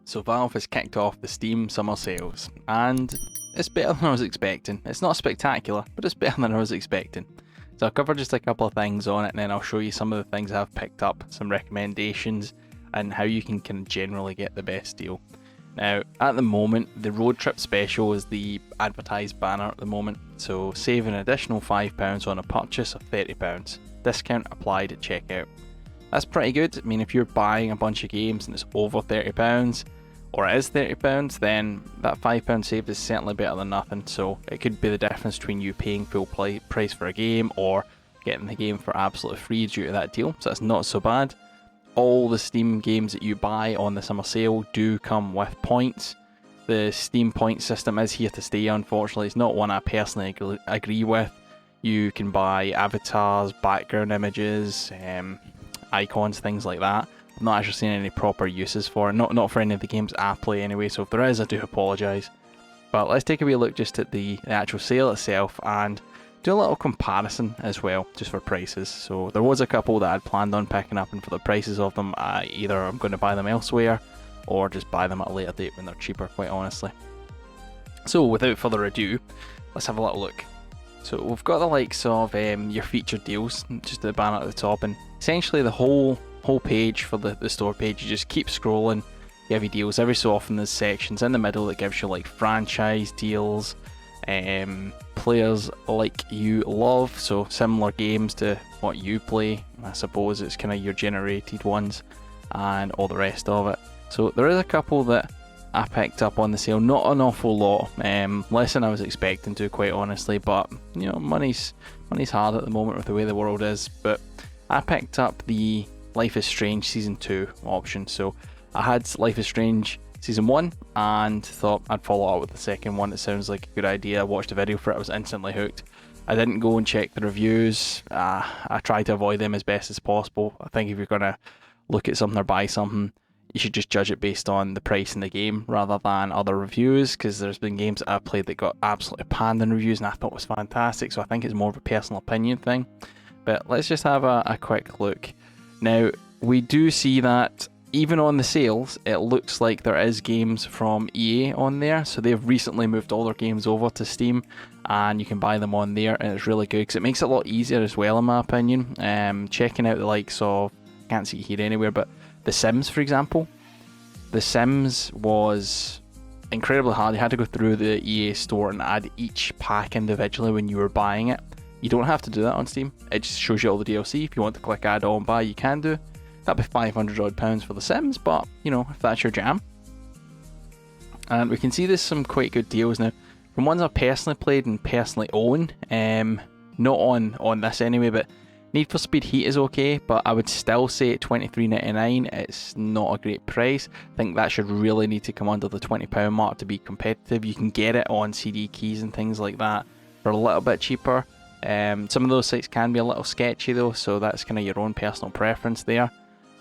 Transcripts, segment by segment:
So Valve has kicked off the Steam summer sales, and it's better than I was expecting. It's not spectacular, but it's better than I was expecting. So I'll cover just a couple of things on it, and then I'll show you some of the things I've picked up, some recommendations, and how you can generally get the best deal. Now, at the moment, the road trip special is the advertised banner at the moment, so save an additional £5 on a purchase of £30. Discount applied at checkout. That's pretty good. I mean, if you're buying a bunch of games and it's over £30, or it is £30, then that £5 saved is certainly better than nothing. So it could be the difference between you paying full price for a game or getting the game for absolutely free due to that deal. So that's not so bad. All the Steam games that you buy on the summer sale do come with points. The Steam point system is here to stay, unfortunately. It's not one I personally agree with. You can buy avatars, background images, icons, things like that. I'm not actually seeing any proper uses for it, not for any of the games I play anyway, so if there is, I do apologise. But let's take a wee look just at the actual sale itself and do a little comparison as well, just for prices. So there was a couple that I'd planned on picking up, and for the prices of them, either I'm going to buy them elsewhere or just buy them at a later date when they're cheaper, quite honestly. So without further ado, let's have a little look. So we've got the likes of your featured deals, just the banner at the top, and essentially the whole page for the store page. You just keep scrolling, you have your deals. Every so often there's sections in the middle that gives you like franchise deals, players like you love, so similar games to what you play. I suppose it's kind of your generated ones and all the rest of it. So there is a couple that I picked up on the sale, not an awful lot, less than I was expecting to, quite honestly, but you know, money's hard at the moment with the way the world is. But I picked up the Life is Strange Season 2 option. So I had Life is Strange Season 1 and thought I'd follow up with the second one. It sounds like a good idea. I watched a video for it, I was instantly hooked. I didn't go and check the reviews. I tried to avoid them as best as possible. I think if you're going to look at something or buy something, you should just judge it based on the price in the game rather than other reviews, because there's been games that I've played that got absolutely panned in reviews and I thought was fantastic, so I think it's more of a personal opinion thing. But let's just have a quick look. Now, we do see that even on the sales, it looks like there is games from EA on there, so they've recently moved all their games over to Steam and you can buy them on there, and it's really good because it makes it a lot easier as well, in my opinion. Checking out the likes of, can't see it here anywhere, but The Sims, for example. The Sims was incredibly hard. You had to go through the EA store and add each pack individually when you were buying it. You don't have to do that on Steam. It just shows you all the DLC. If you want to click add on buy, you can do. That'd be £500 odd for The Sims, but you know, if that's your jam. And we can see there's some quite good deals now. From ones I've personally played and personally own, not on this anyway, but Need for Speed Heat is okay, but I would still say at £23.99 it's not a great price. I think that should really need to come under the £20 mark to be competitive. You can get it on CD keys and things like that for a little bit cheaper. Some of those sites can be a little sketchy though, so that's kind of your own personal preference there.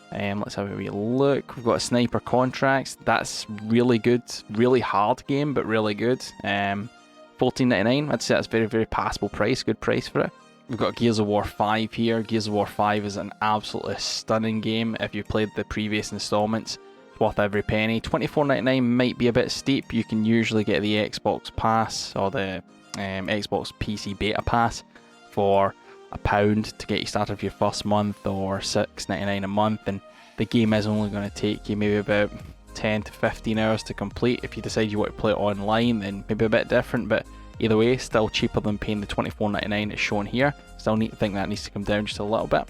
Let's have a wee look. We've got Sniper Contracts. That's really good. Really hard game, but really good. £14.99. I'd say that's very, very passable price. Good price for it. We've got Gears of War 5 here. Gears of War 5 is an absolutely stunning game. If you've played the previous installments, it's worth every penny. £24.99 might be a bit steep. You can usually get the Xbox Pass or the Xbox PC Beta Pass for £1 to get you started for your first month, or £6.99 a month, and the game is only going to take you maybe about 10 to 15 hours to complete. If you decide you want to play it online, then maybe a bit different, but either way, still cheaper than paying the £24.99 it's shown here. Still think that needs to come down just a little bit.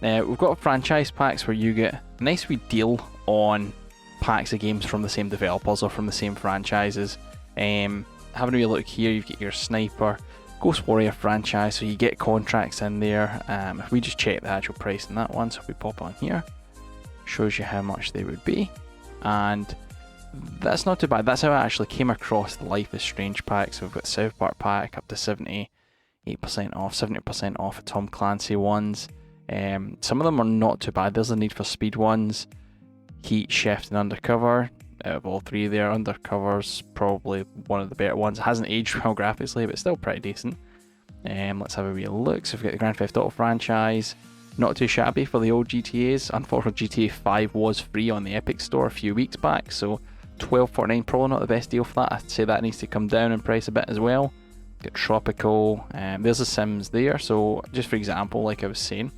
Now, we've got franchise packs where you get a nice wee deal on packs of games from the same developers or from the same franchises. Having a wee look here, you get your Sniper, Ghost Warrior franchise, so you get contracts in there. If we just check the actual price in that one, so if we pop on here, shows you how much they would be, and that's not too bad. That's how I actually came across the Life is Strange pack. So we've got South Park pack up to 78% off, 70% off of Tom Clancy ones. Some of them are not too bad. There's the Need for Speed ones, Heat, Shift and Undercover. Out of all three there, Undercover's probably one of the better ones. It hasn't aged well graphically, but still pretty decent. Let's have a wee look. So we've got the Grand Theft Auto franchise, Not too shabby for the old GTAs. Unfortunately, GTA 5 was free on the Epic Store a few weeks back, so $12.49 probably not the best deal for that. I'd say that needs to come down in price a bit as well. Get Tropical, there's the Sims there. So just for example, like I was saying,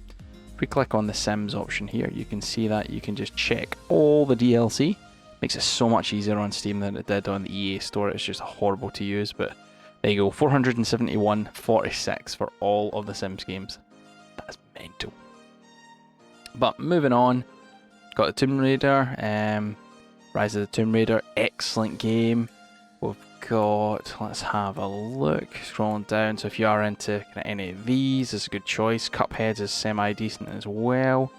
if we click on the Sims option here, you can see that you can just check all the DLC. Makes it so much easier on Steam than it did on the EA store. It's just horrible to use, but there you go, 471.46 for all of the Sims games. That's mental. But moving on, got the Tomb Raider, Rise of the Tomb Raider, excellent game. We've got, let's have a look, scrolling down, so if you are into kind of any of these, it's a good choice. Cuphead is semi-decent as well.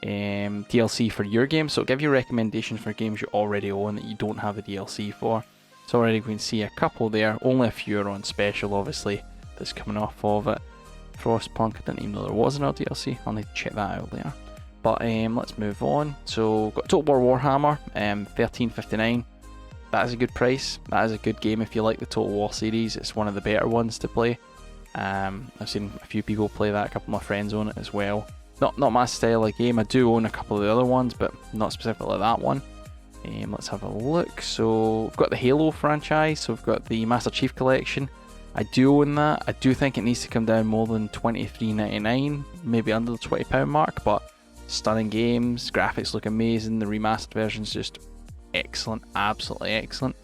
DLC for your game, so it'll give you recommendations for games you already own that you don't have the DLC for. So already we can see a couple there, only a few are on special obviously, that's coming off of it. Frostpunk, I didn't even know there was another DLC, I'll need to check that out later. But let's move on. So got Total War Warhammer, $13.59. That is a good price. That is a good game if you like the Total War series. It's one of the better ones to play. I've seen a few people play that. A couple of my friends own it as well. Not my style of game. I do own a couple of the other ones, but not specifically that one. Let's have a look. So we've got the Halo franchise. So we've got the Master Chief Collection. I do own that. I do think it needs to come down more than $23.99, maybe under the £20 mark, but stunning games, graphics look amazing, the remastered version's just excellent, absolutely excellent.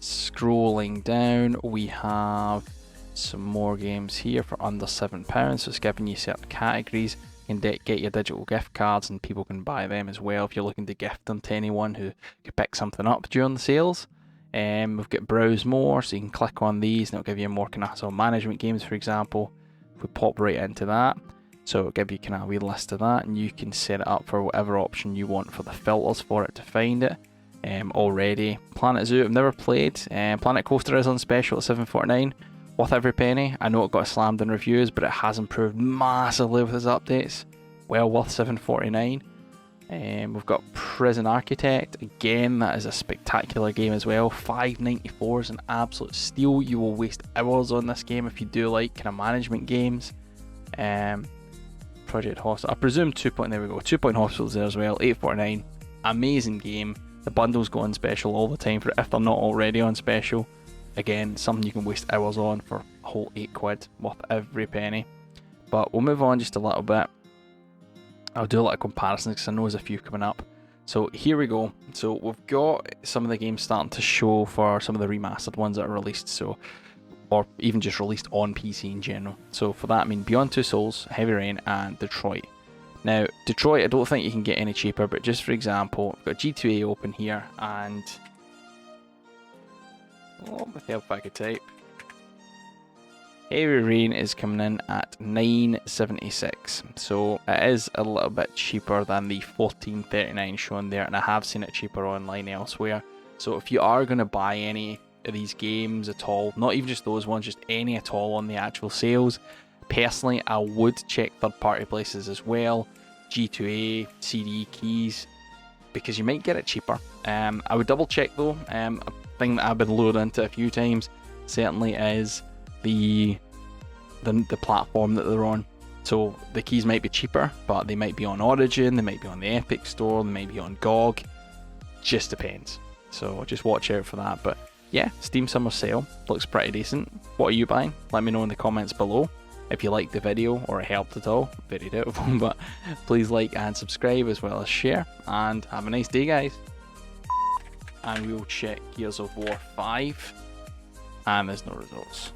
Scrolling down, we have some more games here for under £7, so it's giving you certain categories. You can get your digital gift cards and people can buy them as well if you're looking to gift them to anyone who could pick something up during the sales. We've got browse more, so you can click on these and it'll give you more kind of management games, for example. If we pop right into that, so it'll give you kind of a wee list of that, and you can set it up for whatever option you want for the filters for it to find it. Already, Planet Zoo I've never played. Planet Coaster is on special at $7.49, worth every penny. I know it got slammed in reviews, but it has improved massively with its updates. Well worth $7.49. We've got Prison Architect, again that is a spectacular game as well. $5.94 is an absolute steal. You will waste hours on this game if you do like kind of management games. Project Hospital, I presume there we go, 2 Point Hospital's there as well, $8.49. Amazing game. The bundles go on special all the time for it if they're not already on special. Again, something you can waste hours on for a whole £8, worth every penny. But we'll move on just a little bit. I'll do a lot of comparisons because I know there's a few coming up. So here we go. So we've got some of the games starting to show for some of the remastered ones that are released, so or even just released on PC in general. So for that I mean Beyond Two Souls, Heavy Rain and Detroit. Now Detroit I don't think you can get any cheaper, but just for example, I've got G2A open here and with the help I could type. Heavy Rain is coming in at $9.76, so it is a little bit cheaper than the $14.39 shown there, and I have seen it cheaper online elsewhere. So if you are going to buy any of these games at all, not even just those ones, just any at all on the actual sales, personally I would check third party places as well, G2A, CD keys, because you might get it cheaper. I would double check though. A thing that I've been lured into a few times certainly is the platform that they're on. So the keys might be cheaper, but they might be on Origin, they might be on the Epic Store, they might be on GOG. Just depends. So just watch out for that. But yeah, Steam Summer Sale looks pretty decent. What are you buying? Let me know in the comments below. If you liked the video or it helped at all, very doubtful, but please like and subscribe as well as share. And have a nice day, guys. And we will check Gears of War 5. And there's no results.